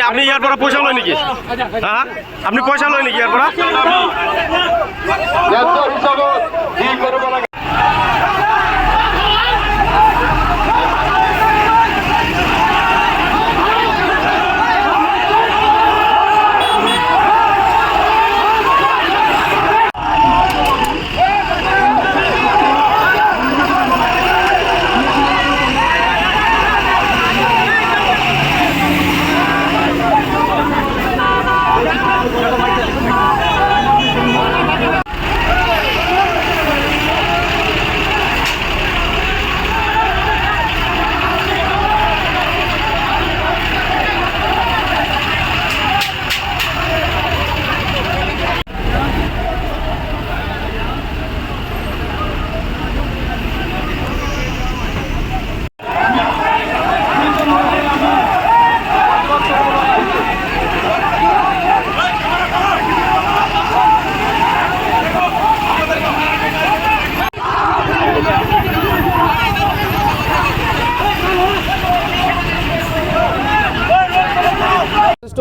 আপনি ইয়াৰ পৰা পইচা লয় নেকি? হা আপনি পইচা লয় নেকি ইয়াৰ পৰা?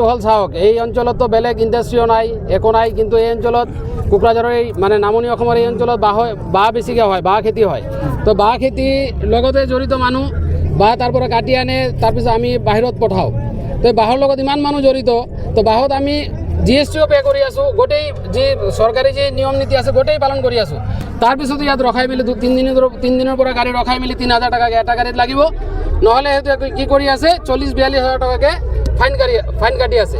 হল চাওক, এই অঞ্চলত বেলেগ ইণ্ডাষ্ট্ৰিও নাই, একো নাই, কিন্তু এই অঞ্চলত কোকৰাঝাৰৰ এই মানে নামনি অসমৰ এই অঞ্চলত বাঁহ বেছিকৈ হয়, বাঁহ খেতি হয়। তো বাঁহ খেতিৰ লগতে জড়িত মানুহ, বাঁহ তাৰ পৰা কাটি আনে, তাৰপিছত আমি বাহিৰত পঠাওঁ। তো বাঁহৰ লগত ইমান মানুহ জড়িত, তো বাঁহত আমি GSTও পে' কৰি আছোঁ, গোটেই যি চৰকাৰী যি নিয়ম নীতি আছে গোটেই পালন কৰি আছোঁ। তাৰপিছতো ইয়াত ৰখাই মেলি 3 দিনৰ পৰা গাড়ী ৰখাই মেলি 3000 টকা এটা গাড়ীত লাগিব, নহ'লে সেইটো কি কৰি আছে 40-42 হাজাৰ টকাকৈ ফাইন কাটি আছে।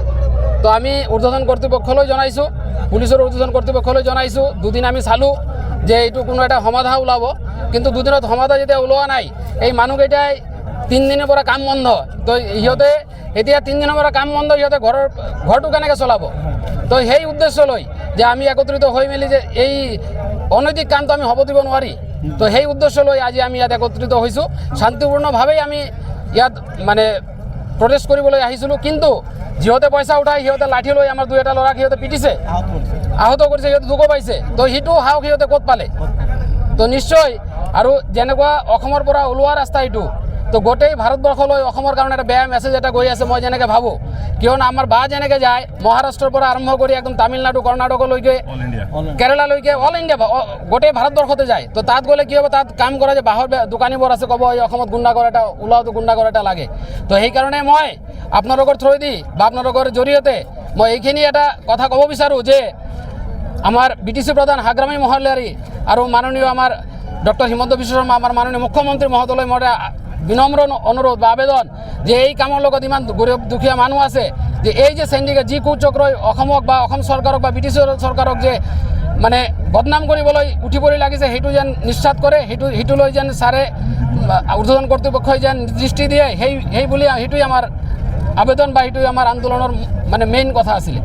তো আমি ঊৰ্ধ্বতন কৰ্তৃপক্ষলৈ জনাইছোঁ, পুলিচৰ ঊৰ্ধ্বতন কৰ্তৃপক্ষলৈ জনাইছোঁ। দুদিন আমি চালোঁ যে এইটো কোনো এটা সমাধা ওলাব, কিন্তু দুদিনত সমাধা যেতিয়া ওলোৱা নাই, এই মানুহকেইটাই 3 দিনৰ পৰা কাম বন্ধ। তো সিহঁতে এতিয়া 3 দিনৰ পৰা কাম বন্ধ, সিহঁতে ঘৰটো কেনেকৈ চলাব? তো সেই উদ্দেশ্য লৈ যে আমি একত্ৰিত হৈ মেলি যে এই অনৈতিক কামটো আমি হ'ব দিব নোৱাৰি, তো সেই উদ্দেশ্য লৈ আজি আমি ইয়াত একত্ৰিত হৈছোঁ। শান্তিপূৰ্ণভাৱেই আমি ইয়াত মানে প্ৰটেষ্ট কৰিবলৈ আহিছিলোঁ, কিন্তু যিহঁতে পইচা উঠাই সিহঁতে লাঠি লৈ আমাৰ 2-এটা ল'ৰাক সিহঁতে পিটিছে, আহত কৰিছে, সিহঁতে দুখ পাইছে। তো সেইটো সাহস সিহঁতে ক'ত পালে? তো নিশ্চয় আৰু যেনেকুৱা অসমৰ পৰা ওলোৱা ৰাস্তা এইটো, তো গোটেই ভাৰতবৰ্ষলৈ অসমৰ কাৰণে এটা বেয়া মেছেজ এটা গৈ আছে মই যেনেকৈ ভাবোঁ। কিয়নো আমাৰ বাঁহ যেনেকৈ যায় মহাৰাষ্ট্ৰৰ পৰা আৰম্ভ কৰি একদম তামিলনাডু, কৰ্ণাটকলৈকে, কেৰালালৈকে, অল ইণ্ডিয়া গোটেই ভাৰতবৰ্ষতে যায়। তো তাত গ'লে কি হ'ব, তাত কাম কৰা যে বাঁহৰ দোকানীবোৰ আছে, ক'ব এই অসমত গুণ্ডাগৰ এটা ওলাওতো গুণ্ডাগৰ এটা লাগে। তো সেইকাৰণে মই আপোনালোকৰ থ্ৰুদি বা আপোনালোকৰ জৰিয়তে মই এইখিনি এটা কথা ক'ব বিচাৰোঁ যে আমাৰ BTC প্ৰধান হাগ্ৰামী মহোদয় আৰু মাননীয় আমাৰ ডক্টৰ হিমন্ত বিশ্ব শৰ্মা, আমাৰ মাননীয় মুখ্যমন্ত্ৰী মহোদয়লৈ মই বিনম্ৰ অনুৰোধ বা আবেদন যে এই কামৰ লগত ইমান গৰীব দুখীয়া মানুহ আছে, যে এই যে চেণ্ডিকেট যি কুচক্ৰই অসমক বা অসম চৰকাৰক বা BTC চৰকাৰক যে মানে বদনাম কৰিবলৈ উঠি পৰি লাগিছে, সেইটো যেন নিশ্চাত কৰে, সেইটো লৈ যেন ছাৰে ঊৰ্ধ্বতন কৰ্তৃপক্ষই যেন দৃষ্টি দিয়ে, সেইটোৱে আমাৰ আবেদন বা সেইটোৱে আমাৰ আন্দোলনৰ মানে মেইন কথা আছিলে।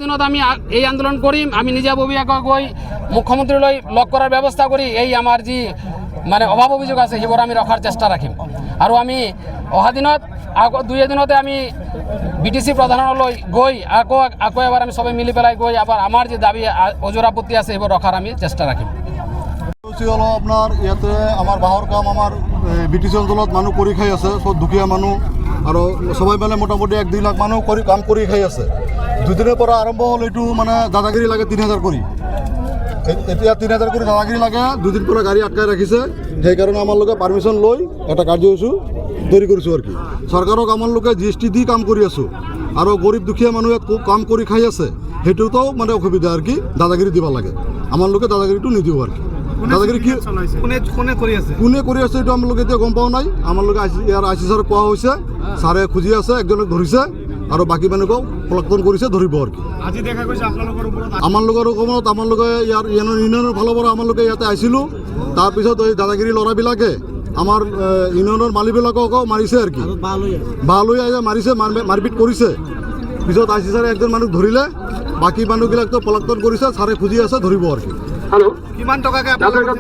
দিনত আমি এই আন্দোলন কৰিম, আমি নিজাববীয়াকৈ গৈ মুখ্যমন্ত্ৰীলৈ লগ কৰাৰ ব্যৱস্থা কৰি এই আমাৰ যি মানে অভাৱ অভিযোগ আছে সেইবোৰ আমি ৰখাৰ চেষ্টা ৰাখিম। আৰু আমি অহা দিনত আকৌ 2 এদিনতে আমি BTC প্ৰধানলৈ গৈ আকৌ এবাৰ আমি সবে মিলি পেলাই গৈ আবাৰ আমাৰ যে দাবি অজুৰ আপত্তি আছে সেইবোৰ ৰখাৰ আমি চেষ্টা ৰাখিম। হলো আপনাৰ ইয়াতে আমাৰ বাহৰ কাম আমাৰ BTC অঞ্চলত মানুষ কৰি খাই আছে, সব দুখীয়া মানুষ আৰ সবাই মিলে মোটামুটি 1-2 লাখ মানুষ কাম কৰি খাই আছে। 2 দিনেৰ পৰা আৰম্ভ হল এইটো মানে দাদাগিৰি লাগে 3000 কৰি, এতিয়া 3000 কৰি দাদাগিৰি লাগে। 2 দিন পৰা গাড়ী আটকাই ৰাখিছে, সেইকাৰণে আমাৰ লোকে পাৰমিশন লৈ এটা কাৰ্যসূচী তৈৰি কৰিছোঁ আৰ কি। সৰকাৰক আমাৰ লোকে GST দি কাম কৰি আছোঁ আৰু গৰিব দুখীয়া মানুহে কাম কৰি খাই আছে, সেইটোতো মানে অসুবিধা আর কি, দাদাগিরি দিব লাগে। আমার লোকে দাদাগিরিটো নিদিব আর কি। দাদাগিরি কি কোনে কৰি আছে এইটো আমাৰ লোকে এতিয়া গম পোৱা নাই। আমাৰ লোকে ইয়াৰ IC ছাৰক কোৱা হৈছে, ছাৰে খুজি আছে, একজনক ধৰিছে আৰু বাকী মানুহকো পলায়ন কৰিছে, ধৰিব আৰ কি। আজি দেখা গৈছে আপোনালোকৰ ওপৰত আমাৰ লোকৰ ওপৰত আমাৰ লোকে ইয়াৰ ইউনিয়নৰ ফালৰ পৰা আমাৰ লোকে ইয়াতে আহিছিলোঁ। তাৰপিছত এই দাদাগিৰি ল'ৰাবিলাকে আমাৰ ইউনিয়নৰ মালিকবিলাককো মাৰিছে আৰ কি, বাহ লৈ আহি মাৰিছে, মাৰপিট কৰিছে। পিছত IC ছাৰে একজন মানুহ ধৰিলে, বাকী মানুহবিলাকতো পলায়ন কৰিছে, ছাৰে খুজি আছে, ধৰিব আৰ কি। কিমান টকাকে আপোনালোকৰ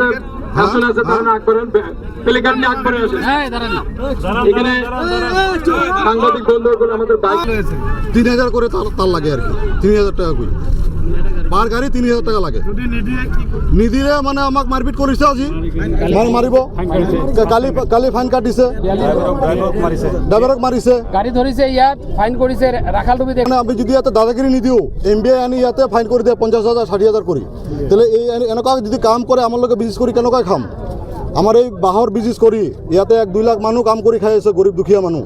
প্লেকার্ড নিয়ে আকবরে আসেন। হ্যাঁ দাঁড়ান না এখানে সাংবাদিক বন্ধুগণ আমাদের বাইক 3000 করে তার লাগে আর কি, 3000 টাকা করে পার গাড়ি 3000 টাকা লাগে। যদি নিদিয়ে কি করবে? নিদিলে মানে আমাক মারপিট কৰিছে আজি, মানে মাৰিব। কালি ফাইন কাটিছে, ড্ৰাইভাৰক মাৰিছে। গাড়ি ধৰিছে ইয়াত ফাইন কৰিছে ৰাখাল তুমি দেখ মানে আমি যদি ইয়াতে দাদাগিৰি নিদিওঁ, MBA আনি ইয়াতে ফাইন কৰি দিয়ে 50,000 60,000 কৰি, তাহলে এই এনেকুৱা যদি কাম কৰে আমাৰ লোকে বিজনেছ কৰি কেনেকৈ খাম? আমাৰ এই বাঁহৰ বিজনেছ কৰি ইয়াতে 1-2 লাখ মানুহ কাম কৰি খাই আছে, গৰীব দুখীয়া মানুহ।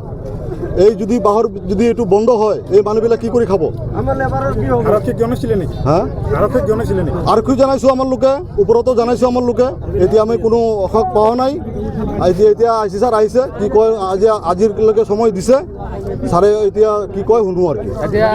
এই যদি বাঁহৰ যদি এইটো বন্ধ হয়, এই মানুহবিলাক কি কৰি খাব? আৰক্ষীক জনাইছিলে নেকি? হা আৰক্ষীক জনাইছিলে নেকি? আৰক্ষী জনাইছোঁ আমাৰ লোকে, ওপৰতো জনাইছোঁ আমাৰ লোকে। এতিয়া আমি কোনো অসক পোৱা নাই। এতিয়া IC ছাৰ আহিছে, কি কয় আজিলৈকে সময় দিছে ছাৰে, এতিয়া কি কয় শুনো আৰু কি। এতিয়া